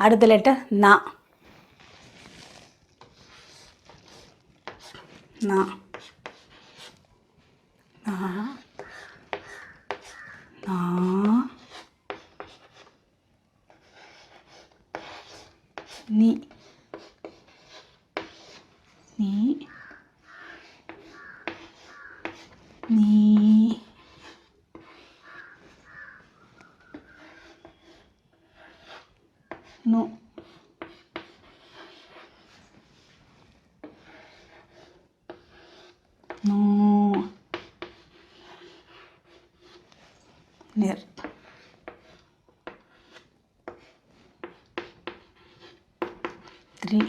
அடுத்த லெட்டர் நா. நா நா நா நீ நீ நீ நோ நோ நிர் த்ரீ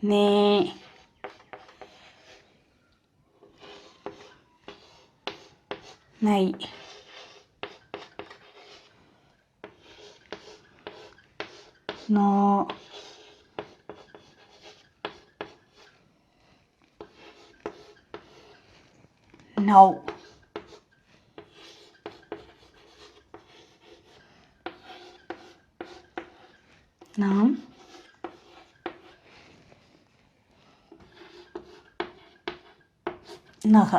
நே நை நோ நௌ நாம் நக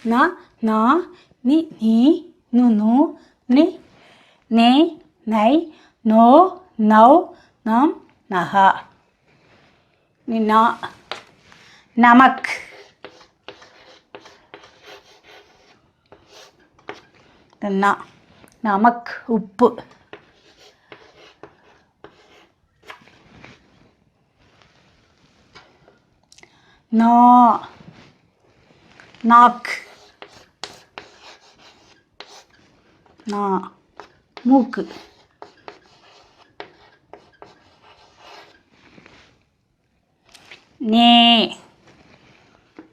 நா நா நி நீ நு நு நி நே நை நோ நௌ நாம் நகா. நீ நா நமக் நா நமக் உப்பு. நா நாக் நா மூக்கு. நே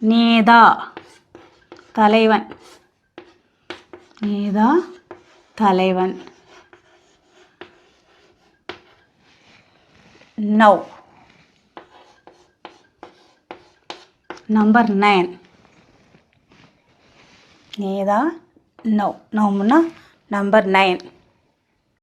நேதா தலைவன். நேதா தலைவன். நௌ நம்பர் 9 நேதா நௌ நௌன்னா நம்பர் 9.